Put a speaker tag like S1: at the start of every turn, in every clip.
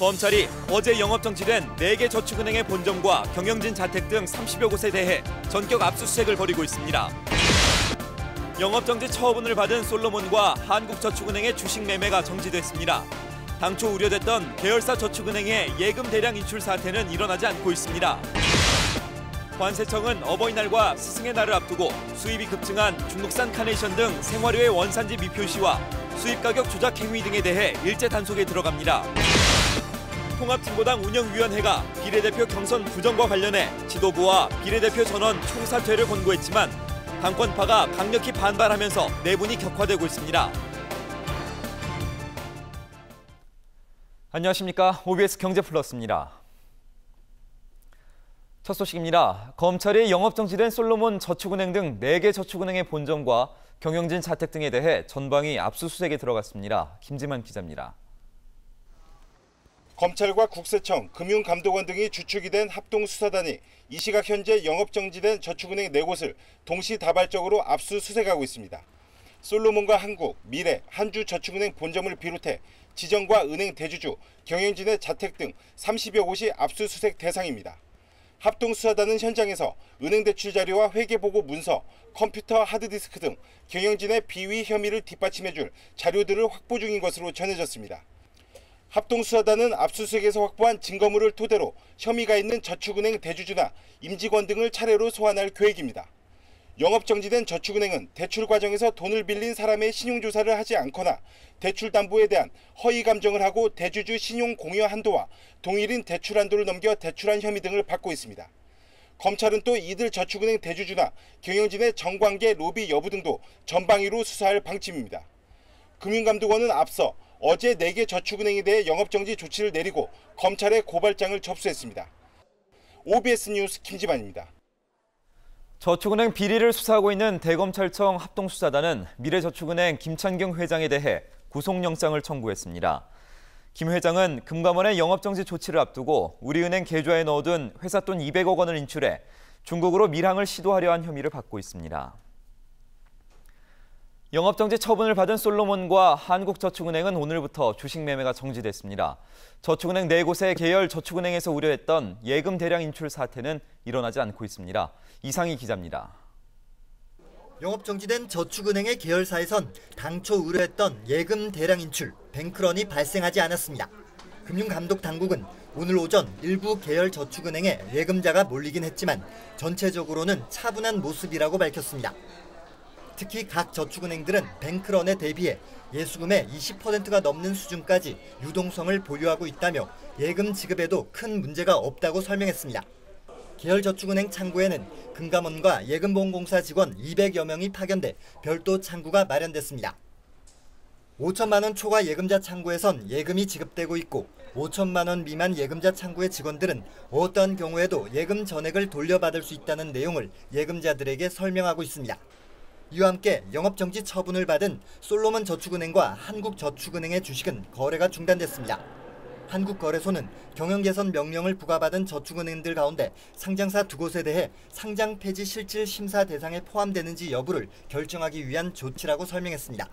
S1: 검찰이 어제 영업정지된 4개 저축은행의 본점과 경영진 자택 등 30여 곳에 대해 전격 압수수색을 벌이고 있습니다. 영업정지 처분을 받은 솔로몬과 한국저축은행의 주식 매매가 정지됐습니다. 당초 우려됐던 계열사 저축은행의 예금 대량 인출 사태는 일어나지 않고 있습니다. 관세청은 어버이날과 스승의 날을 앞두고 수입이 급증한 중국산 카네이션 등 생활효의 원산지 미표시와 수입 가격 조작 행위 등에 대해 일제 단속에 들어갑니다. 통합진보당 운영위원회가 비례대표 경선 부정과 관련해 지도부와 비례대표 전원 총사퇴를 권고했지만 당권파가 강력히 반발하면서 내분이 격화되고 있습니다. 안녕하십니까. OBS 경제플러스입니다. 첫 소식입니다. 검찰이 영업정지된 솔로몬 저축은행 등 4개 저축은행의 본점과 경영진 자택 등에 대해 전방위 압수수색에 들어갔습니다. 김지만 기자입니다.
S2: 검찰과 국세청, 금융감독원 등이 주축이 된 합동수사단이 이 시각 현재 영업정지된 저축은행 4곳을 동시다발적으로 압수수색하고 있습니다. 솔로몬과 한국, 미래, 한주저축은행 본점을 비롯해 지정과 은행 대주주, 경영진의 자택 등 30여 곳이 압수수색 대상입니다. 합동수사단은 현장에서 은행 대출 자료와 회계보고 문서, 컴퓨터 하드디스크 등 경영진의 비위 혐의를 뒷받침해줄 자료들을 확보 중인 것으로 전해졌습니다. 합동수사단은 압수수색에서 확보한 증거물을 토대로 혐의가 있는 저축은행 대주주나 임직원 등을 차례로 소환할 계획입니다. 영업정지된 저축은행은 대출 과정에서 돈을 빌린 사람의 신용조사를 하지 않거나 대출 담보에 대한 허위 감정을 하고 대주주 신용 공여 한도와 동일인 대출 한도를 넘겨 대출한 혐의 등을 받고 있습니다. 검찰은 또 이들 저축은행 대주주나 경영진의 정관계 로비 여부 등도 전방위로 수사할 방침입니다. 금융감독원은 앞서 어제 4개 저축은행에 대해 영업정지 조치를 내리고 검찰에 고발장을 접수했습니다. OBS 뉴스 김지만입니다.
S1: 저축은행 비리를 수사하고 있는 대검찰청 합동수사단은 미래저축은행 김찬경 회장에 대해 구속영장을 청구했습니다. 김 회장은 금감원의 영업정지 조치를 앞두고 우리은행 계좌에 넣어둔 회사 돈 200억 원을 인출해 중국으로 밀항을 시도하려 한 혐의를 받고 있습니다. 영업정지 처분을 받은 솔로몬과 한국저축은행은 오늘부터 주식 매매가 정지됐습니다. 저축은행 4곳의 계열 저축은행에서 우려했던 예금 대량 인출 사태는 일어나지 않고 있습니다. 이상희 기자입니다.
S3: 영업정지된 저축은행의 계열사에선 당초 우려했던 예금 대량 인출, 뱅크런이 발생하지 않았습니다. 금융감독당국은 오늘 오전 일부 계열 저축은행에 예금자가 몰리긴 했지만 전체적으로는 차분한 모습이라고 밝혔습니다. 특히 각 저축은행들은 뱅크런에 대비해 예수금의 20%가 넘는 수준까지 유동성을 보유하고 있다며 예금 지급에도 큰 문제가 없다고 설명했습니다. 계열저축은행 창구에는 금감원과 예금보험공사 직원 200여 명이 파견돼 별도 창구가 마련됐습니다. 5천만 원 초과 예금자 창구에선 예금이 지급되고 있고 5천만 원 미만 예금자 창구의 직원들은 어떤 경우에도 예금 전액을 돌려받을 수 있다는 내용을 예금자들에게 설명하고 있습니다. 이와 함께 영업정지 처분을 받은 솔로몬 저축은행과 한국저축은행의 주식은 거래가 중단됐습니다. 한국거래소는 경영 개선 명령을 부과받은 저축은행들 가운데 상장사 2곳에 대해 상장 폐지 실질 심사 대상에 포함되는지 여부를 결정하기 위한 조치라고 설명했습니다.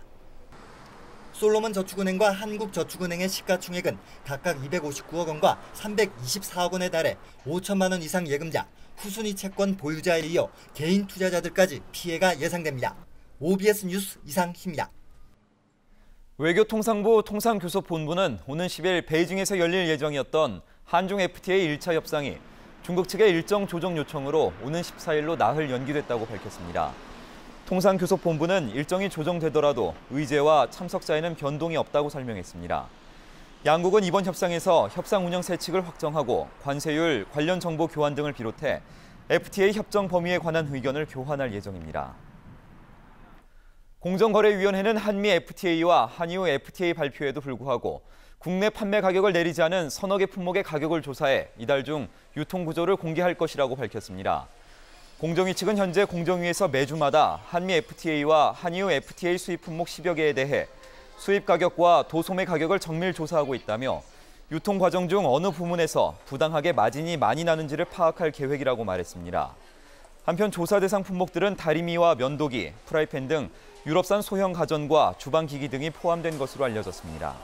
S3: 솔로몬 저축은행과 한국저축은행의 시가총액은 각각 259억 원과 324억 원에 달해 5천만 원 이상 예금자, 후순위 채권 보유자에 이어 개인 투자자들까지 피해가 예상됩니다. OBS 뉴스 이상희입니다.
S1: 외교통상부 통상교섭본부는 오는 10일 베이징에서 열릴 예정이었던 한중 FTA 1차 협상이 중국 측의 일정 조정 요청으로 오는 14일로 나흘 연기됐다고 밝혔습니다. 통상교섭본부는 일정이 조정되더라도 의제와 참석자에는 변동이 없다고 설명했습니다. 양국은 이번 협상에서 협상 운영 세칙을 확정하고 관세율, 관련 정보 교환 등을 비롯해 FTA 협정 범위에 관한 의견을 교환할 예정입니다. 공정거래위원회는 한미 FTA와 한EU FTA 발표에도 불구하고 국내 판매 가격을 내리지 않은 서너 개 품목의 가격을 조사해 이달 중 유통구조를 공개할 것이라고 밝혔습니다. 공정위 측은 현재 공정위에서 매주마다 한미 FTA와 한EU FTA 수입 품목 10여 개에 대해 수입 가격과 도소매 가격을 정밀 조사하고 있다며 유통 과정 중 어느 부문에서 부당하게 마진이 많이 나는지를 파악할 계획이라고 말했습니다. 한편 조사 대상 품목들은 다리미와 면도기, 프라이팬 등 유럽산 소형 가전과 주방기기 등이 포함된 것으로 알려졌습니다.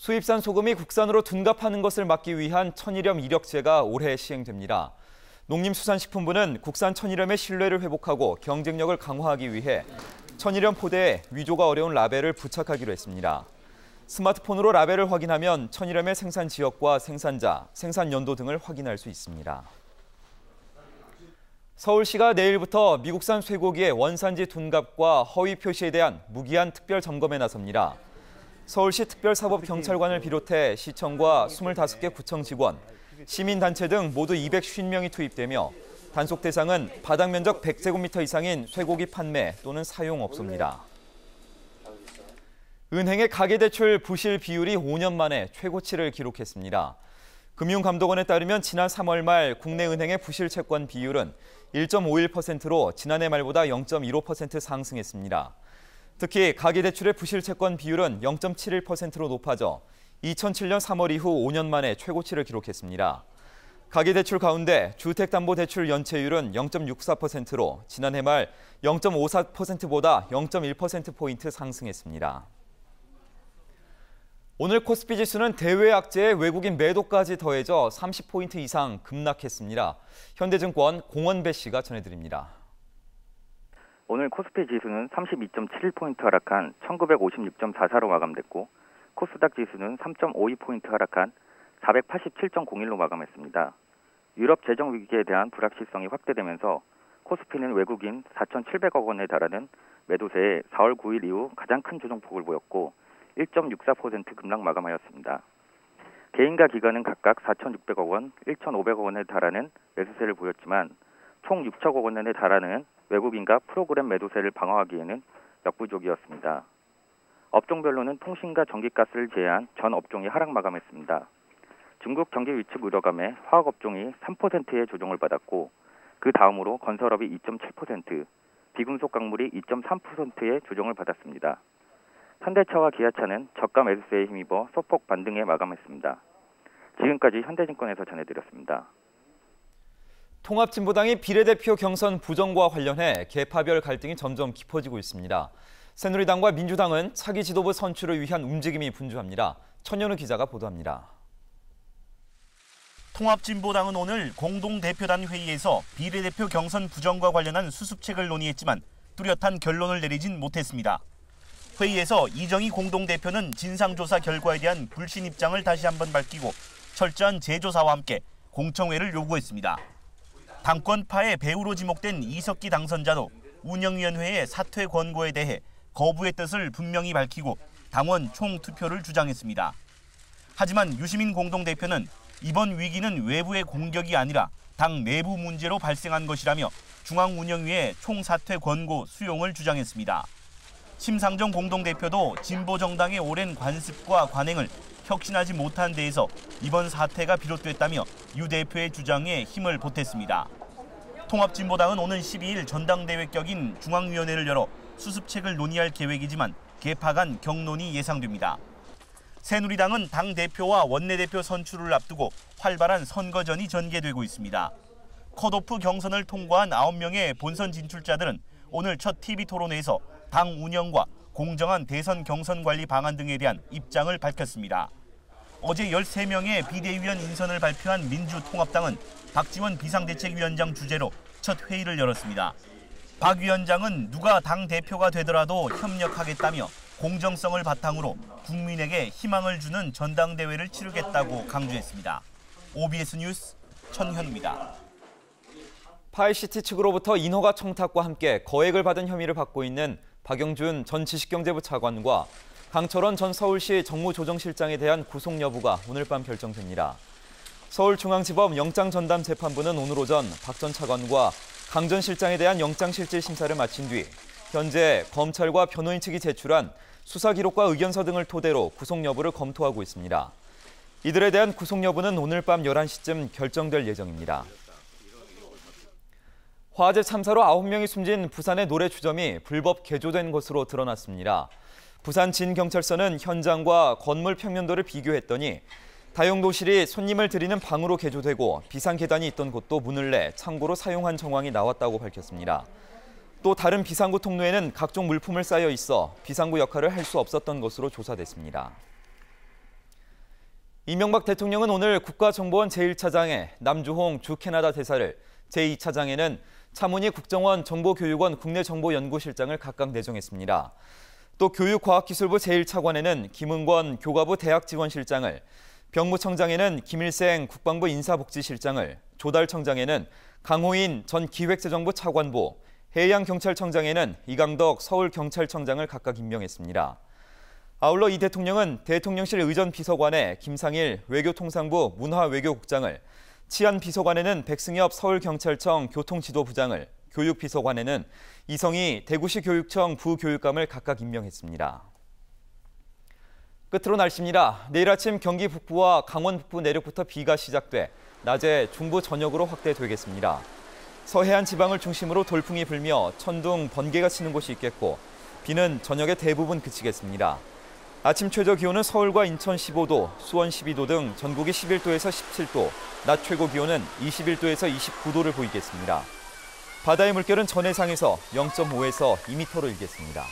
S1: 수입산 소금이 국산으로 둔갑하는 것을 막기 위한 천일염 이력제가 올해 시행됩니다. 농림수산식품부는 국산 천일염의 신뢰를 회복하고 경쟁력을 강화하기 위해 천일염 포대에 위조가 어려운 라벨을 부착하기로 했습니다. 스마트폰으로 라벨을 확인하면 천일염의 생산 지역과 생산자, 생산 연도 등을 확인할 수 있습니다. 서울시가 내일부터 미국산 쇠고기의 원산지 둔갑과 허위 표시에 대한 무기한 특별 점검에 나섭니다. 서울시 특별사법경찰관을 비롯해 시청과 25개 구청 직원, 시민단체 등 모두 250명이 투입되며 단속 대상은 바닥 면적 100제곱미터 이상인 쇠고기 판매 또는 사용업소입니다. 은행의 가계대출 부실 비율이 5년 만에 최고치를 기록했습니다. 금융감독원에 따르면 지난 3월 말 국내 은행의 부실 채권 비율은 1.51%로 지난해 말보다 0.15% 상승했습니다. 특히 가계대출의 부실 채권 비율은 0.71%로 높아져 2007년 3월 이후 5년 만에 최고치를 기록했습니다. 가계대출 가운데 주택담보대출 연체율은 0.64%로 지난해 말 0.54%보다 0.1%포인트 상승했습니다. 오늘 코스피 지수는 대외 악재에 외국인 매도까지 더해져 30포인트 이상 급락했습니다. 현대증권 공원배 씨가 전해드립니다.
S4: 오늘 코스피 지수는 32.71포인트 하락한 1956.44로 마감됐고 코스닥 지수는 3.52포인트 하락한 487.01로 마감했습니다. 유럽 재정 위기에 대한 불확실성이 확대되면서 코스피는 외국인 4,700억 원에 달하는 매도세에 4월 9일 이후 가장 큰 조정폭을 보였고 1.64% 급락 마감하였습니다. 개인과 기관은 각각 4,600억 원, 1,500억 원에 달하는 매수세를 보였지만 총 6천억 원에 달하는 외국인과 프로그램 매도세를 방어하기에는 역부족이었습니다. 업종별로는 통신과 전기가스를 제외한 전 업종이 하락 마감했습니다. 중국 경기 위축 우려감에 화학업종이 3%의 조정을 받았고 그 다음으로 건설업이 2.7%, 비금속 광물이 2.3%의 조정을 받았습니다. 현대차와 기아차는 저가 매수세에 힘입어 소폭 반등에 마감했습니다. 지금까지 현대증권에서 전해드렸습니다.
S1: 통합진보당이 비례대표 경선 부정과 관련해 계파별 갈등이 점점 깊어지고 있습니다. 새누리당과 민주당은 차기 지도부 선출을 위한 움직임이 분주합니다. 천연우 기자가 보도합니다.
S5: 통합진보당은 오늘 공동대표단 회의에서 비례대표 경선 부정과 관련한 수습책을 논의했지만 뚜렷한 결론을 내리진 못했습니다. 회의에서 이정희 공동대표는 진상조사 결과에 대한 불신 입장을 다시 한번 밝히고 철저한 재조사와 함께 공청회를 요구했습니다. 당권파의 배우로 지목된 이석기 당선자도 운영위원회의 사퇴 권고에 대해 거부의 뜻을 분명히 밝히고 당원 총투표를 주장했습니다. 하지만 유시민 공동대표는 이번 위기는 외부의 공격이 아니라 당 내부 문제로 발생한 것이라며 중앙운영위의 총사퇴 권고 수용을 주장했습니다. 심상정 공동대표도 진보정당의 오랜 관습과 관행을 혁신하지 못한 데에서 이번 사태가 비롯됐다며 유 대표의 주장에 힘을 보탰습니다. 통합진보당은 오는 12일 전당대회 격인 중앙위원회를 열어 수습책을 논의할 계획이지만 개파 간 격론이 예상됩니다. 새누리당은 당대표와 원내대표 선출을 앞두고 활발한 선거전이 전개되고 있습니다. 컷오프 경선을 통과한 9명의 본선 진출자들은 오늘 첫 TV토론회에서 당 운영과 공정한 대선 경선 관리 방안 등에 대한 입장을 밝혔습니다. 어제 13명의 비대위원 인선을 발표한 민주통합당은 박지원 비상대책위원장 주재로 첫 회의를 열었습니다. 박 위원장은 누가 당대표가 되더라도 협력하겠다며 공정성을 바탕으로 국민에게 희망을 주는 전당대회를 치르겠다고 강조했습니다. OBS 뉴스 천현우입니다.
S1: 파이시티 측으로부터 인허가 청탁과 함께 거액을 받은 혐의를 받고 있는 박영준 전 지식경제부 차관과 강철원 전 서울시 정무조정실장에 대한 구속 여부가 오늘 밤 결정됩니다. 서울중앙지법 영장전담재판부는 오늘 오전 박 전 차관과 강 전 실장에 대한 영장실질 심사를 마친 뒤 현재 검찰과 변호인 측이 제출한 수사 기록과 의견서 등을 토대로 구속 여부를 검토하고 있습니다. 이들에 대한 구속 여부는 오늘 밤 11시쯤 결정될 예정입니다. 화재 참사로 9명이 숨진 부산의 노래주점이 불법 개조된 것으로 드러났습니다. 부산 진경찰서는 현장과 건물 평면도를 비교했더니 다용도실이 손님을 들이는 방으로 개조되고 비상계단이 있던 곳도 문을 내 창고로 사용한 정황이 나왔다고 밝혔습니다. 또 다른 비상구 통로에는 각종 물품을 쌓여 있어 비상구 역할을 할 수 없었던 것으로 조사됐습니다. 이명박 대통령은 오늘 국가정보원 제1차장에 남주홍 주 캐나다 대사를, 제2차장에는 차문희 국정원 정보교육원 국내정보연구실장을 각각 내정했습니다. 또 교육과학기술부 제1차관에는 김은권 교과부 대학지원실장을, 병무청장에는 김일생 국방부 인사복지실장을, 조달청장에는 강호인 전 기획재정부 차관보, 해양경찰청장에는 이강덕 서울경찰청장을 각각 임명했습니다. 아울러 이 대통령은 대통령실 의전비서관에 김상일 외교통상부 문화외교국장을, 치안비서관에는 백승엽 서울경찰청 교통지도부장을, 교육비서관에는 이성희 대구시 교육청 부교육감을 각각 임명했습니다. 끝으로 날씨입니다. 내일 아침 경기 북부와 강원 북부 내륙부터 비가 시작돼 낮에 중부 전역으로 확대되겠습니다. 서해안 지방을 중심으로 돌풍이 불며 천둥, 번개가 치는 곳이 있겠고 비는 저녁에 대부분 그치겠습니다. 아침 최저 기온은 서울과 인천 15도, 수원 12도 등 전국이 11도에서 17도, 낮 최고 기온은 21도에서 29도를 보이겠습니다. 바다의 물결은 전해상에서 0.5에서 2m로 일겠습니다.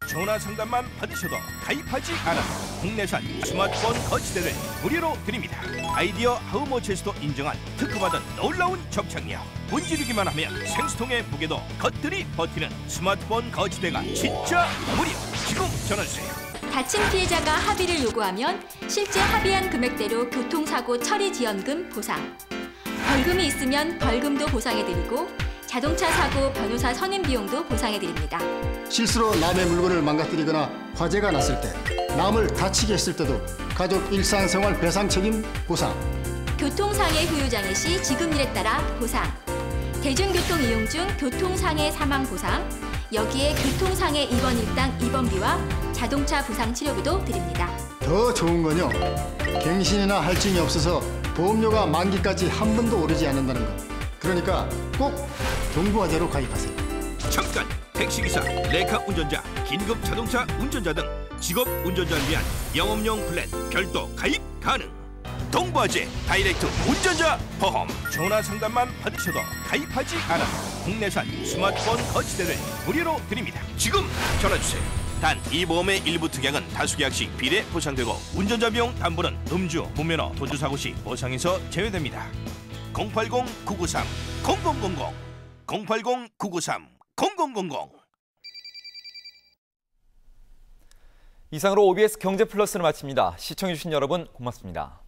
S5: 전화 상담만 받으셔도 가입하지 않아 국내산 스마트폰 거치대를 무료로 드립니다. 아이디어 하우머치에서도 인정한 특허받은 놀라운 적착력. 문지르기만 하면 생수통의 무게도 거뜬히 버티는 스마트폰 거치대가 진짜 무료. 지금 전화주세요.
S6: 다친 피해자가 합의를 요구하면 실제 합의한 금액대로 교통사고 처리 지원금 보상. 벌금이 있으면 벌금도 보상해드리고 자동차 사고 변호사 선임 비용도 보상해드립니다.
S7: 실수로 남의 물건을 망가뜨리거나 화재가 났을 때, 남을 다치게 했을 때도 가족 일상생활 배상 책임 보상.
S6: 교통상해 후유장애 시 지급률에 따라 보상. 대중교통 이용 중 교통상해 사망 보상. 여기에 교통상해 입원 일당 입원비와 자동차 부상 치료비도 드립니다.
S7: 더 좋은 건요, 갱신이나 할증이 없어서 보험료가 만기까지 한 번도 오르지 않는다는 것. 그러니까 꼭 동부화재로 가입하세요.
S5: 잠깐! 택시기사, 레카 운전자, 긴급 자동차 운전자 등 직업 운전자를 위한 영업용 플랜 별도 가입 가능. 동부화재 다이렉트 운전자 보험. 전화 상담만 받으셔도 가입하지 않아 국내산 스마트폰 거치대를 무료로 드립니다. 지금 전화주세요. 단 이 보험의 일부 특약은 다수 계약 시 비례 보상되고 운전자 비용 담보는 음주, 무면허, 도주 사고 시 보상에서 제외됩니다. 080-993-0000 080-993-0000.
S1: 이상으로 OBS 경제플러스를 마칩니다. 시청해주신 여러분 고맙습니다.